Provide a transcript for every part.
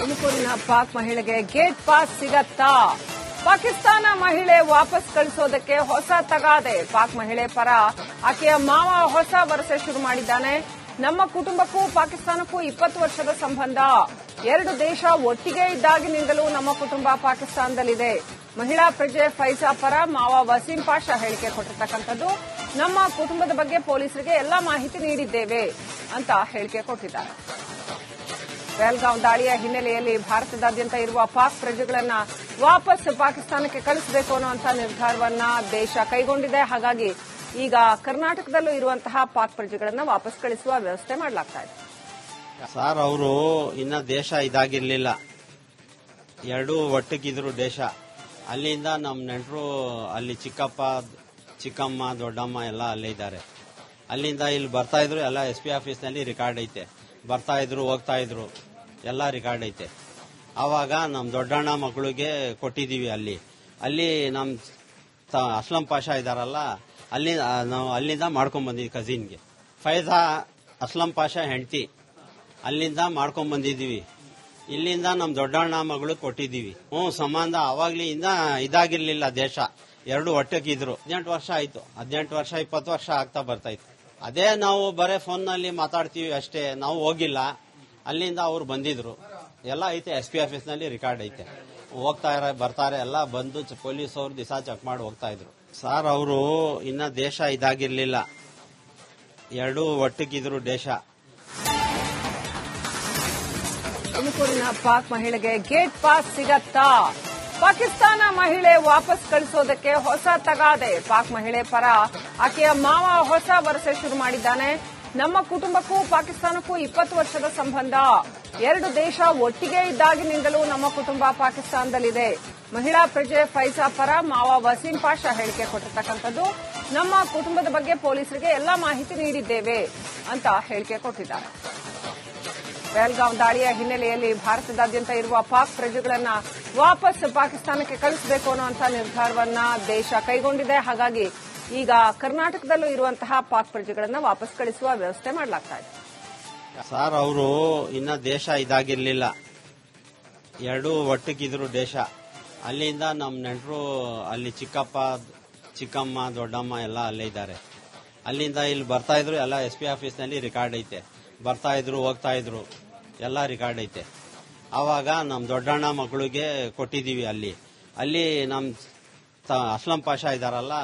ತುಮಕೂರಿನ ಪಾಕ್ ಮಹಿಳೆಗೆ gate pass ಸಿಗತ್ತಾ? ಪಾಕಿಸ್ತಾನ ಮಹಿಳೆ ವಾಪಸ್ ಕಳಿಸೋದಕ್ಕೆ ಹೊಸ ತಗಾದೆ. ಪಾಕ್ ಮಹಿಳೆ ಪರ ಆಕೆಯ ಮಾವ ಹೊಸ ವರಸೆ ಶುರು ಮಾಡಿದ್ದಾನೆ. ನಮ್ಮ ಕುಟುಂಬಕ್ಕೂ ಪಾಕಿಸ್ತಾನಕ್ಕೂ 20 ವರ್ಷದ ಸಂಬಂಧ. ಎರಡು ದೇಶ ಒಟ್ಟಿಗೆ ಇದ್ದಾಗಿನಿಂದಲೂ ನಮ್ಮ ಕುಟುಂಬ ಪಾಕಿಸ್ತಾನದಲ್ಲಿದೆ. ಮಹಿಳಾ ಪ್ರಜೆ ಫೈಜಾ ಪರ ಮಾವ ವಸೀಂ ಪಾಷಾ ಹೇಳಿಕೆ ಕೊಟ್ಟಿರ್ತಕ್ಕಂಥದ್ದು. ನಮ್ಮ ಕುಟುಂಬದ ಬಗ್ಗೆ ಪೊಲೀಸರಿಗೆ ಎಲ್ಲಾ ಮಾಹಿತಿ ನೀಡಿದ್ದೇವೆ ಅಂತ ಹೇಳಿಕೆ ಕೊಟ್ಟಿದ್ದಾರೆ. ಪಹಲ್ಗಾಂವ್ ದಾಳಿಯ ಹಿನ್ನೆಲೆಯಲ್ಲಿ ಭಾರತದಾದ್ಯಂತ ಇರುವ ಪಾಕ್ ಪ್ರಜೆಗಳನ್ನ ವಾಪಸ್ ಪಾಕಿಸ್ತಾನಕ್ಕೆ ಕಳಿಸಬೇಕು ಅನ್ನುವಂತಹ ನಿರ್ಧಾರವನ್ನ ದೇಶ ಕೈಗೊಂಡಿದೆ. ಹಾಗಾಗಿ ಈಗ ಕರ್ನಾಟಕದಲ್ಲೂ ಇರುವಂತಹ ಪಾಕ್ ಪ್ರಜೆಗಳನ್ನ ವಾಪಸ್ ಕಳಿಸುವ ವ್ಯವಸ್ಥೆ ಮಾಡಲಾಗ್ತಾ ಇದೆ. ಸರ್, ಅವರು ಇನ್ನ ದೇಶ ಇದಾಗಿರ್ಲಿಲ್ಲ, ಎರಡೂ ಒಟ್ಟಿಗಿದ್ರು ದೇಶ. ಅಲ್ಲಿಂದ ನಮ್ಮ ನೆಂಟರು ಅಲ್ಲಿ ಚಿಕ್ಕಪ್ಪ, ಚಿಕ್ಕಮ್ಮ, ದೊಡ್ಡಮ್ಮ ಎಲ್ಲ ಅಲ್ಲೇ ಇದ್ದಾರೆ. ಅಲ್ಲಿಂದ ಇಲ್ಲಿ ಬರ್ತಾ ಇದ್ರು. ಎಲ್ಲ SP ಆಫೀಸ್ನಲ್ಲಿ ರೆಕಾರ್ಡ್ ಐತೆ. ಬರ್ತಾ ಇದ್ರು, ಹೋಗ್ತಾ ಇದ್ರು, ಎಲ್ಲ ರೆಕಾರ್ಡ್ ಐತೆ. ಆವಾಗ ನಮ್ಮ ದೊಡ್ಡಣ್ಣ ಮಕ್ಕಳಿಗೆ ಕೊಟ್ಟಿದ್ದೀವಿ. ಅಲ್ಲಿ ನಮ್ಮ ಅಸ್ಲಂ ಪಾಷಾ ಇದಾರಲ್ಲ, ನಾವು ಅಲ್ಲಿಂದ ಮಾಡ್ಕೊಂಡ್ ಬಂದಿದ್ವಿ. ಕಜಿನ್ಗೆ ಫೈಜಾ ಅಸ್ಲಂ ಪಾಷಾ ಹೆಂಡತಿ, ಅಲ್ಲಿಂದ ಮಾಡ್ಕೊಂಡ್ ಬಂದಿದ್ದೀವಿ. ಇಲ್ಲಿಂದ ನಮ್ಮ ದೊಡ್ಡಣ್ಣ ಮಗಳು ಕೊಟ್ಟಿದ್ದೀವಿ. ಸಂಬಂಧ ಅವಾಗ್ಲಿಂದ ಇದಾಗಿರ್ಲಿಲ್ಲ ದೇಶ, ಎರಡು ಒಟ್ಟಿಗಿದ್ರು. 18 ವರ್ಷ ಆಯ್ತು. 18 ವರ್ಷ 20 ವರ್ಷ ಆಗ್ತಾ ಬರ್ತಾಯಿತ್ತು. ಅದೇ ನಾವು ಬರೇ ಫೋನ್ನಲ್ಲಿ ಮಾತಾಡ್ತೀವಿ ಅಷ್ಟೇ, ನಾವು ಹೋಗಿಲ್ಲ. ಅಲ್ಲಿಂದ ಅವ್ರು ಬಂದಿದ್ರು, ಎಲ್ಲ ಐತೆ. SP ಆಫೀಸ್ನಲ್ಲಿ ರೆಕಾರ್ಡ್ ಐತೆ. ಹೋಗ್ತಾ ಬರ್ತಾರೆ, ಎಲ್ಲ ಬಂದು ಪೊಲೀಸ್ ಅವ್ರು ದಿವಸ ಚೆಕ್ ಮಾಡಿ ಹೋಗ್ತಾ ಇದ್ರು. ಸರ್, ಅವರು ಇನ್ನ ದೇಶ ಇದಾಗಿರ್ಲಿಲ್ಲ, ಎರಡೂ ಒಟ್ಟಿಗಿದ್ರು ದೇಶ. ತುಮಕೂರಿನ ಪಾಕ್ ಮಹಿಳೆಗೆ ಗೇಟ್ ಪಾಸ್ ಸಿಗತ್ತಾ? ಪಾಕಿಸ್ತಾನ ಮಹಿಳೆ ವಾಪಸ್ ಕಳಿಸೋದಕ್ಕೆ ಹೊಸ ತಗಾದೆ. ಪಾಕ್ ಮಹಿಳೆ ಪರ ಆಕೆಯ ಮಾವ ಹೊಸ ವರಸೆ ಶುರು ಮಾಡಿದ್ದಾನೆ. ನಮ್ಮ ಕುಟುಂಬಕ್ಕೂ ಪಾಕಿಸ್ತಾನಕ್ಕೂ 20 ವರ್ಷದ ಸಂಬಂಧ. ಎರಡು ದೇಶ ಒಟ್ಟಿಗೆ ಇದ್ದಾಗಿನಿಂದಲೂ ನಮ್ಮ ಕುಟುಂಬ ಪಾಕಿಸ್ತಾನದಲ್ಲಿದೆ. ಮಹಿಳಾ ಪ್ರಜೆ ಫೈಜಾ ಪರ ಮಾವ ವಸೀಂ ಪಾಷಾ ಹೇಳಿಕೆ ಕೊಟ್ಟಿರ್ತಕ್ಕಂಥದ್ದು. ನಮ್ಮ ಕುಟುಂಬದ ಬಗ್ಗೆ ಪೊಲೀಸರಿಗೆ ಎಲ್ಲಾ ಮಾಹಿತಿ ನೀಡಿದ್ದೇವೆ ಅಂತ ಹೇಳಿಕೆ ಕೊಟ್ಟಿದ್ದಾರೆ. ಪಹಲ್ಗಾಂವ್ ದಾಳಿಯ ಹಿನ್ನೆಲೆಯಲ್ಲಿ ಭಾರತದಾದ್ಯಂತ ಇರುವ ಪಾಕ್ ಪ್ರಜೆಗಳನ್ನ ವಾಪಸ್ ಪಾಕಿಸ್ತಾನಕ್ಕೆ ಕಳಿಸಬೇಕು ಅನ್ನುವಂತಹ ನಿರ್ಧಾರವನ್ನ ದೇಶ ಕೈಗೊಂಡಿದೆ. ಹಾಗಾಗಿ ಈಗ ಕರ್ನಾಟಕದಲ್ಲೂ ಇರುವಂತಹ ಪಾಕ್ ಪ್ರಜೆಗಳನ್ನ ವಾಪಸ್ ಕಳಿಸುವ ವ್ಯವಸ್ಥೆ ಮಾಡಲಾಗ್ತಾ ಇದೆ. ಸರ್, ಅವರು ಇನ್ನ ದೇಶ ಇದಾಗಿರ್ಲಿಲ್ಲ, ಎರಡೂ ಒಟ್ಟಿಗಿದ್ರು ದೇಶ. ಅಲ್ಲಿಂದ ನಮ್ಮ ನೆಂಟರು ಅಲ್ಲಿ ಚಿಕ್ಕಪ್ಪ, ಚಿಕ್ಕಮ್ಮ, ದೊಡ್ಡಮ್ಮ ಎಲ್ಲ ಅಲ್ಲೇ ಇದ್ದಾರೆ. ಅಲ್ಲಿಂದ ಇಲ್ಲಿ ಬರ್ತಾ ಇದ್ರು. ಎಲ್ಲ SP ಆಫೀಸ್ನಲ್ಲಿ ರೆಕಾರ್ಡ್ ಐತೆ. ಬರ್ತಾ ಇದ್ರು, ಹೋಗ್ತಾ ಇದ್ರು, ಎಲ್ಲ ರೆಕಾರ್ಡ್ ಐತೆ. ಆವಾಗ ನಮ್ಮ ದೊಡ್ಡಣ್ಣ ಮಕ್ಕಳಿಗೆ ಕೊಟ್ಟಿದ್ದೀವಿ. ಅಲ್ಲಿ ನಮ್ಮ ಅಸ್ಲಂ ಪಾಷಾ ಇದಾರಲ್ಲ,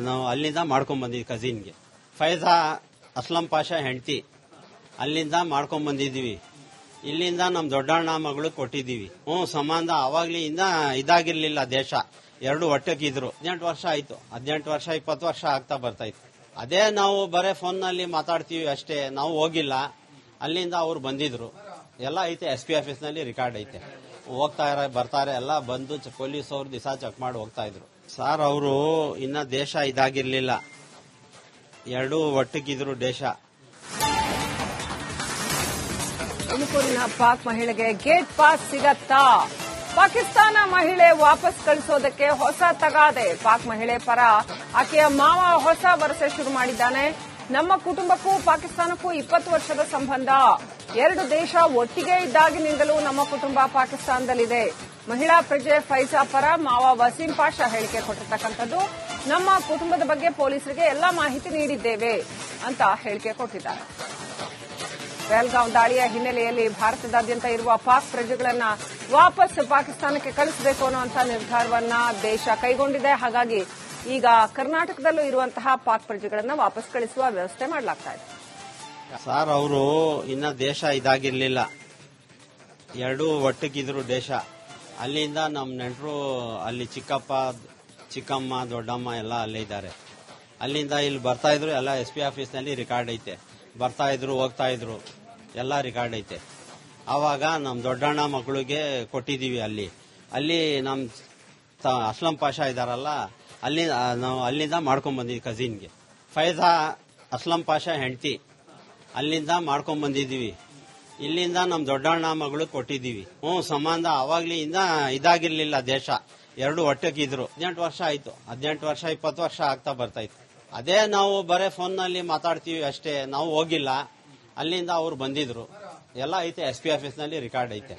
ನಾವು ಅಲ್ಲಿಂದ ಮಾಡ್ಕೊಂಡ್ ಬಂದಿದ್ವಿ. ಕಜಿನ್ಗೆ ಫೈಜಾ ಅಸ್ಲಂ ಪಾಷಾ ಹೆಂಡತಿ, ಅಲ್ಲಿಂದ ಮಾಡ್ಕೊಂಡ್ ಬಂದಿದ್ದೀವಿ. ಇಲ್ಲಿಂದ ನಮ್ಮ ದೊಡ್ಡಣ್ಣ ಮಗಳು ಕೊಟ್ಟಿದ್ದೀವಿ. ಸಂಬಂಧ ಅವಾಗ್ಲಿಂದ ಇದಾಗಿರ್ಲಿಲ್ಲ ದೇಶ, ಎರಡು ಒಟ್ಟಿಗಿದ್ರು. 18 ವರ್ಷ ಆಯ್ತು. 18 ವರ್ಷ 20 ವರ್ಷ ಆಗ್ತಾ ಬರ್ತಾಯಿತ್ತು. ಅದೇ ನಾವು ಬರೇ ಫೋನ್ನಲ್ಲಿ ಮಾತಾಡ್ತೀವಿ ಅಷ್ಟೇ, ನಾವು ಹೋಗಿಲ್ಲ. ಅಲ್ಲಿಂದ ಅವ್ರು ಬಂದಿದ್ರು, ಎಲ್ಲ ಐತೆ. SP ಆಫೀಸ್ನಲ್ಲಿ ರೆಕಾರ್ಡ್ ಐತೆ. ಹೋಗ್ತಾ ಬರ್ತಾರೆ, ಎಲ್ಲ ಬಂದು ಪೊಲೀಸ್ ಅವ್ರು ದಿವಸ ಚೆಕ್ ಮಾಡಿ ಹೋಗ್ತಾ ಇದ್ರು. ಸರ್, ಅವರು ಇನ್ನ ದೇಶ ಇದಾಗಿರ್ಲಿಲ್ಲ, ಎರಡೂ ಒಟ್ಟಿಗಿದ್ರು ದೇಶ. ತುಮಕೂರಿನ ಪಾಕ್ ಮಹಿಳೆಗೆ ಗೇಟ್ ಪಾಸ್ ಸಿಗತ್ತಾ? ಪಾಕಿಸ್ತಾನ ಮಹಿಳೆ ವಾಪಸ್ ಕಳಿಸೋದಕ್ಕೆ ಹೊಸ ತಗಾದೆ. ಪಾಕ್ ಮಹಿಳೆ ಪರ ಆಕೆಯ ಮಾವ ಹೊಸ ವರಸೆ ಶುರು ಮಾಡಿದ್ದಾನೆ. ನಮ್ಮ ಕುಟುಂಬಕ್ಕೂ ಪಾಕಿಸ್ತಾನಕ್ಕೂ 20 ವರ್ಷದ ಸಂಬಂಧ. ಎರಡು ದೇಶ ಒಟ್ಟಿಗೆ ಇದ್ದಾಗಿನಿಂದಲೂ ನಮ್ಮ ಕುಟುಂಬ ಪಾಕಿಸ್ತಾನದಲ್ಲಿದೆ. ಮಹಿಳಾ ಪ್ರಜೆ ಫೈಜಾ ಪರ ಮಾವ ವಸೀಂ ಪಾಷಾ ಹೇಳಿಕೆ ಕೊಟ್ಟಿರ್ತಕ್ಕಂಥದ್ದು. ನಮ್ಮ ಕುಟುಂಬದ ಬಗ್ಗೆ ಪೊಲೀಸರಿಗೆ ಎಲ್ಲಾ ಮಾಹಿತಿ ನೀಡಿದ್ದೇವೆ ಅಂತ ಹೇಳಿಕೆ ಕೊಟ್ಟಿದ್ದಾರೆ. ಪಹಲ್ಗಾಂವ್ ದಾಳಿಯ ಹಿನ್ನೆಲೆಯಲ್ಲಿ ಭಾರತದಾದ್ಯಂತ ಇರುವ ಪಾಕ್ ಪ್ರಜೆಗಳನ್ನ ವಾಪಸ್ ಪಾಕಿಸ್ತಾನಕ್ಕೆ ಕಳಿಸಬೇಕು ಅನ್ನುವಂತಹ ನಿರ್ಧಾರವನ್ನ ದೇಶ ಕೈಗೊಂಡಿದೆ. ಹಾಗಾಗಿ ಈಗ ಕರ್ನಾಟಕದಲ್ಲೂ ಇರುವಂತಹ ಪಾಕ್ ಪ್ರಜೆಗಳನ್ನ ವಾಪಸ್ ಕಳಿಸುವ ವ್ಯವಸ್ಥೆ ಮಾಡಲಾಗ್ತಾ ಇದೆ. ಸರ್, ಅವರು ಇನ್ನ ದೇಶ ಇದಾಗಿರ್ಲಿಲ್ಲ, ಎರಡೂ ಒಟ್ಟಿಗಿದ್ರು ದೇಶ. ಅಲ್ಲಿಂದ ನಮ್ಮ ನೆಂಟರು ಅಲ್ಲಿ ಚಿಕ್ಕಪ್ಪ, ಚಿಕ್ಕಮ್ಮ, ದೊಡ್ಡಮ್ಮ ಎಲ್ಲ ಅಲ್ಲೇ ಇದ್ದಾರೆ. ಅಲ್ಲಿಂದ ಇಲ್ಲಿ ಬರ್ತಾ ಇದ್ರು. ಎಲ್ಲ SP ಆಫೀಸ್ನಲ್ಲಿ ರೆಕಾರ್ಡ್ ಐತೆ. ಬರ್ತಾ ಇದ್ರು, ಹೋಗ್ತಾ ಇದ್ರು, ಎಲ್ಲ ರೆಕಾರ್ಡ್ ಐತೆ. ಆವಾಗ ನಮ್ಮ ದೊಡ್ಡಣ್ಣ ಮಕ್ಕಳಿಗೆ ಕೊಟ್ಟಿದ್ದೀವಿ. ಅಲ್ಲಿ ನಮ್ಮ ಅಸ್ಲಂ ಪಾಷಾ ಇದಾರಲ್ಲ, ನಾವು ಅಲ್ಲಿಂದ ಮಾಡ್ಕೊಂಡ್ ಬಂದಿದ್ವಿ. ಕಜಿನ್ಗೆ ಫೈಜಾ ಅಸ್ಲಂ ಪಾಷಾ ಹೆಂಡತಿ, ಅಲ್ಲಿಂದ ಮಾಡ್ಕೊಂಡ್ ಬಂದಿದ್ದೀವಿ. ಇಲ್ಲಿಂದ ನಮ್ಮ ದೊಡ್ಡಣ್ಣ ಮಗಳು ಕೊಟ್ಟಿದ್ದೀವಿ. ಸಂಬಂಧ ಅವಾಗ್ಲಿಂದ ಇದಾಗಿರ್ಲಿಲ್ಲ ದೇಶ, ಎರಡು ಒಟ್ಟಿಗಿದ್ರು. 18 ವರ್ಷ ಆಯ್ತು. 18 ವರ್ಷ 20 ವರ್ಷ ಆಗ್ತಾ ಬರ್ತಾಯಿತ್ತು. ಅದೇ ನಾವು ಬರೇ ಫೋನ್ನಲ್ಲಿ ಮಾತಾಡ್ತೀವಿ ಅಷ್ಟೇ, ನಾವು ಹೋಗಿಲ್ಲ. ಅಲ್ಲಿಂದ ಅವ್ರು ಬಂದಿದ್ರು, ಎಲ್ಲ ಐತೆ SP ಆಫೀಸ್ ನಲ್ಲಿ ರೆಕಾರ್ಡ್ ಐತೆ.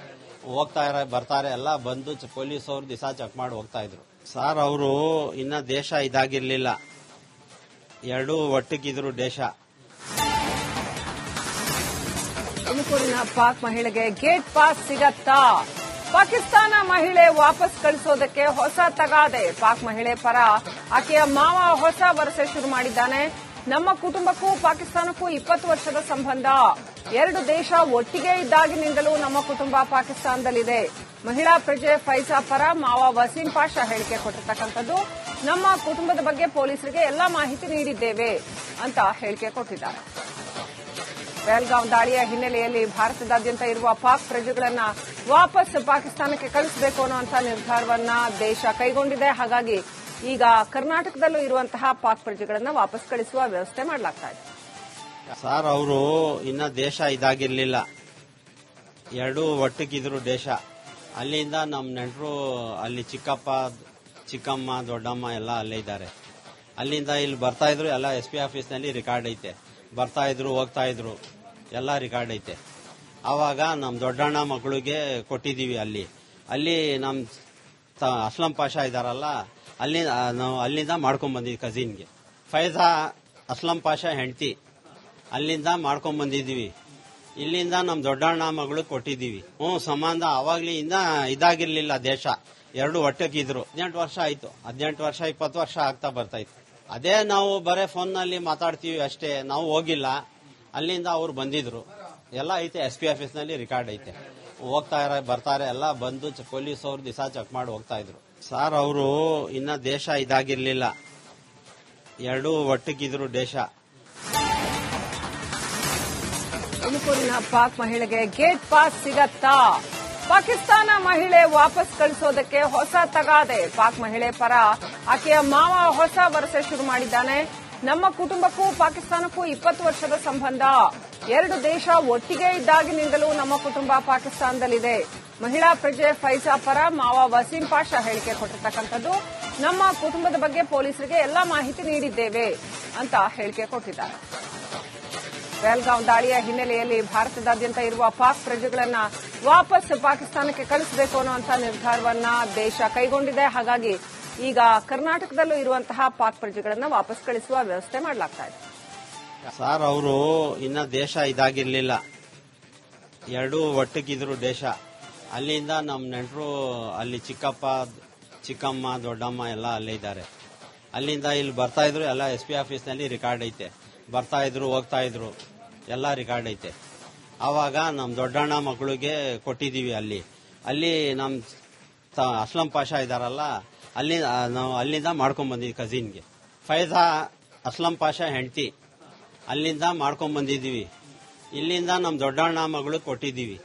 ಹೋಗ್ತಾ ಬರ್ತಾರೆ ಎಲ್ಲ ಬಂದು ಪೊಲೀಸ್ ಅವರು ದಿವಸ ಚೆಕ್ ಮಾಡಿ ಹೋಗ್ತಾ ಇದ್ರು. ಸರ್ ಅವರು ಇನ್ನ ದೇಶ ಇದಾಗಿರ್ಲಿಲ್ಲ, ಎರಡೂ ಒಟ್ಟಿಗಿದ್ರು ದೇಶ. ತುಮಕೂರಿನ ಪಾಕ್ ಮಹಿಳೆಗೆ ಗೇಟ್ ಪಾಸ್ ಸಿಗತ್ತಾ? ಪಾಕಿಸ್ತಾನ ಮಹಿಳೆ ವಾಪಸ್ ಕಳಿಸೋದಕ್ಕೆ ಹೊಸ ತಗಾದೆ. ಪಾಕ್ ಮಹಿಳೆ ಪರ ಆಕೆಯ ಮಾವ ಹೊಸ ವರಸೆ ಶುರು ಮಾಡಿದ್ದಾನೆ. ನಮ್ಮ ಕುಟುಂಬಕ್ಕೂ ಪಾಕಿಸ್ತಾನಕ್ಕೂ 20 ವರ್ಷದ ಸಂಬಂಧ. ಎರಡು ದೇಶ ಒಟ್ಟಿಗೆ ಇದ್ದಾಗಿನಿಂದಲೂ ನಮ್ಮ ಕುಟುಂಬ ಪಾಕಿಸ್ತಾನದಲ್ಲಿದೆ. ಮಹಿಳಾ ಪ್ರಜೆ ಫೈಜಾ ಪರ ಮಾವ ವಸೀಂ ಪಾಷಾ ಹೇಳಿಕೆ ಕೊಟ್ಟಿರ್ತಕ್ಕಂಥದ್ದು. ನಮ್ಮ ಕುಟುಂಬದ ಬಗ್ಗೆ ಪೊಲೀಸರಿಗೆ ಎಲ್ಲಾ ಮಾಹಿತಿ ನೀಡಿದ್ದೇವೆ ಅಂತ ಹೇಳಿಕೆ ಕೊಟ್ಟಿದ್ದಾರೆ. ಪಹಲ್ಗಾಂವ್ ದಾಳಿಯ ಹಿನ್ನೆಲೆಯಲ್ಲಿ ಭಾರತದಾದ್ಯಂತ ಇರುವ ಪಾಕ್ ಪ್ರಜೆಗಳನ್ನ ವಾಪಸ್ ಪಾಕಿಸ್ತಾನಕ್ಕೆ ಕಳಿಸಬೇಕು ಅನ್ನುವಂಥ ನಿರ್ಧಾರವನ್ನ ದೇಶ ಕೈಗೊಂಡಿದೆ. ಹಾಗಾಗಿ ಈಗ ಕರ್ನಾಟಕದಲ್ಲೂ ಇರುವಂತಹ ಪಾಕ್ ಪ್ರಜೆಗಳನ್ನ ವಾಪಸ್ ಕಳಿಸುವ ವ್ಯವಸ್ಥೆ ಮಾಡಲಾಗ್ತಾ ಇದೆ. ಸರ್ ಅವರು ಇನ್ನ ದೇಶ ಇದಾಗಿರ್ಲಿಲ್ಲ, ಎರಡೂ ಒಟ್ಟಿಗಿದ್ರು ದೇಶ. ಅಲ್ಲಿಂದ ನಮ್ಮ ನೆಂಟರು ಅಲ್ಲಿ ಚಿಕ್ಕಪ್ಪ, ಚಿಕ್ಕಮ್ಮ, ದೊಡ್ಡಮ್ಮ ಎಲ್ಲ ಅಲ್ಲೇ ಇದ್ದಾರೆ. ಅಲ್ಲಿಂದ ಇಲ್ಲಿ ಬರ್ತಾ ಇದ್ರು, ಎಲ್ಲ SP ಆಫೀಸ್ ನಲ್ಲಿ ರೆಕಾರ್ಡ್ ಐತೆ. ಬರ್ತಾ ಇದ್ರು, ಹೋಗ್ತಾ ಇದ್ರು, ಎಲ್ಲ ರೆಕಾರ್ಡ್ ಐತೆ. ಆವಾಗ ನಮ್ಮ ದೊಡ್ಡಣ್ಣ ಮಕ್ಕಳಿಗೆ ಕೊಟ್ಟಿದ್ದೀವಿ. ಅಲ್ಲಿ ನಮ್ಮ ಅಸ್ಲಂ ಪಾಷಾ ಇದಾರಲ್ಲ, ನಾವು ಅಲ್ಲಿಂದ ಮಾಡ್ಕೊಂಡ್ ಬಂದಿದ್ವಿ. ಕಜಿನ್ಗೆ ಫೈಜಾ ಅಸ್ಲಂ ಪಾಷಾ ಹೆಂಡತಿ, ಅಲ್ಲಿಂದ ಮಾಡ್ಕೊಂಡ್ ಬಂದಿದ್ದೀವಿ. ಇಲ್ಲಿಂದ ನಮ್ಮ ದೊಡ್ಡಣ್ಣ ಮಗಳು ಕೊಟ್ಟಿದ್ದೀವಿ. ಸಂಬಂಧ ಅವಾಗ್ಲಿಂದ ಇದಾಗಿರ್ಲಿಲ್ಲ ದೇಶ, ಎರಡು ಒಟ್ಟಿಗಿದ್ರು. 18 ವರ್ಷ ಆಯ್ತು. 18 ವರ್ಷ 20 ವರ್ಷ ಆಗ್ತಾ ಬರ್ತಾಯಿತ್ತು. ಅದೇ ನಾವು ಬರೇ ಫೋನ್ ನಲ್ಲಿ ಮಾತಾಡ್ತೀವಿ ಅಷ್ಟೇ, ನಾವು ಹೋಗಿಲ್ಲ. ಅಲ್ಲಿಂದ ಅವ್ರು ಬಂದಿದ್ರು, ಎಲ್ಲ ಐತೆ. SP ಆಫೀಸ್ ನಲ್ಲಿ ರೆಕಾರ್ಡ್ ಐತೆ. ಹೋಗ್ತಾ ಬರ್ತಾರೆ ಎಲ್ಲ ಬಂದು ಪೊಲೀಸ್ ಅವರು ದಿವಸ ಚೆಕ್ ಮಾಡಿ ಹೋಗ್ತಾ ಇದ್ರು. ಸರ್ ಅವರು ಇನ್ನ ದೇಶ ಇದಾಗಿರ್ಲಿಲ್ಲ, ಎರಡೂ ಒಟ್ಟಿಗಿದ್ರು ದೇಶ. ತುಮಕೂರಿನ ಪಾಕ್ ಮಹಿಳೆಗೆ ಗೇಟ್ ಪಾಸ್ ಸಿಗತ್ತಾ? ಪಾಕಿಸ್ತಾನ ಮಹಿಳೆ ವಾಪಸ್ ಕಳಿಸೋದಕ್ಕೆ ಹೊಸ ತಗಾದೆ. ಪಾಕ್ ಮಹಿಳೆ ಪರ ಆಕೆಯ ಮಾವ ಹೊಸ ವರಸೆ ಶುರು ಮಾಡಿದ್ದಾನೆ. ನಮ್ಮ ಕುಟುಂಬಕ್ಕೂ ಪಾಕಿಸ್ತಾನಕ್ಕೂ 20 ವರ್ಷದ ಸಂಬಂಧ. ಎರಡು ದೇಶ ಒಟ್ಟಿಗೆ ಇದ್ದಾಗಿನಿಂದಲೂ ನಮ್ಮ ಕುಟುಂಬ ಪಾಕಿಸ್ತಾನದಲ್ಲಿದೆ. ಮಹಿಳಾ ಪ್ರಜೆ ಫೈಜಾ ಪರ ಮಾವ ವಸೀಂ ಪಾಷಾ ಹೇಳಿಕೆ ಕೊಟ್ಟಿರ್ತಕ್ಕಂಥದ್ದು. ನಮ್ಮ ಕುಟುಂಬದ ಬಗ್ಗೆ ಪೊಲೀಸರಿಗೆ ಎಲ್ಲಾ ಮಾಹಿತಿ ನೀಡಿದ್ದೇವೆ ಅಂತ ಹೇಳಿಕೆ ಕೊಟ್ಟಿದ್ದಾರೆ. ಪಹಲ್ಗಾಂವ್ ದಾಳಿಯ ಹಿನ್ನೆಲೆಯಲ್ಲಿ ಭಾರತದಾದ್ಯಂತ ಇರುವ ಪಾಕ್ ಪ್ರಜೆಗಳನ್ನ ವಾಪಸ್ ಪಾಕಿಸ್ತಾನಕ್ಕೆ ಕಳಿಸಬೇಕು ಅನ್ನುವಂಥ ನಿರ್ಧಾರವನ್ನ ದೇಶ ಕೈಗೊಂಡಿದೆ. ಹಾಗಾಗಿ ಈಗ ಕರ್ನಾಟಕದಲ್ಲೂ ಇರುವಂತಹ ಪಾಕ್ ಪ್ರಜೆಗಳನ್ನ ವಾಪಸ್ ಕಳಿಸುವ ವ್ಯವಸ್ಥೆ ಮಾಡಲಾಗ್ತಾ ಇದೆ. ಸರ್ ಅವರು ಇನ್ನ ದೇಶ ಇದಾಗಿರ್ಲಿಲ್ಲ, ಎರಡೂ ಒಟ್ಟಿಗಿದ್ರು ದೇಶ. ಅಲ್ಲಿಂದ ನಮ್ಮ ನೆಂಟರು ಅಲ್ಲಿ ಚಿಕ್ಕಪ್ಪ, ಚಿಕ್ಕಮ್ಮ, ದೊಡ್ಡಮ್ಮ ಎಲ್ಲ ಅಲ್ಲೇ ಇದ್ದಾರೆ. ಅಲ್ಲಿಂದ ಇಲ್ಲಿ ಬರ್ತಾ ಇದ್ರು, ಎಲ್ಲ SP ಆಫೀಸ್ ನಲ್ಲಿ ರೆಕಾರ್ಡ್ ಐತೆ. ಬರ್ತಾ ಇದ್ರು, ಹೋಗ್ತಾ ಇದ್ರು, ಎಲ್ಲ ರೆಕಾರ್ಡ್ ಐತೆ. ಆವಾಗ ನಮ್ಮ ದೊಡ್ಡಣ್ಣ ಮಕ್ಕಳಿಗೆ ಕೊಟ್ಟಿದ್ದೀವಿ. ಅಲ್ಲಿ ನಮ್ಮ ಅಸ್ಲಂ ಪಾಷಾ ಇದಾರಲ್ಲ, ನಾವು ಅಲ್ಲಿಂದ ಮಾಡ್ಕೊಂಡ್ ಬಂದಿದ್ವಿ. ಕಜಿನ್ಗೆ ಫೈಜಾ ಅಸ್ಲಂ ಪಾಷಾ ಹೆಂಡತಿ, ಅಲ್ಲಿಂದ ಮಾಡ್ಕೊಂಡ್ ಬಂದಿದ್ದೀವಿ. ಇಲ್ಲಿಂದ ನಮ್ಮ ದೊಡ್ಡಣ್ಣ ಮಗಳು ಕೊಟ್ಟಿದ್ದೀವಿ.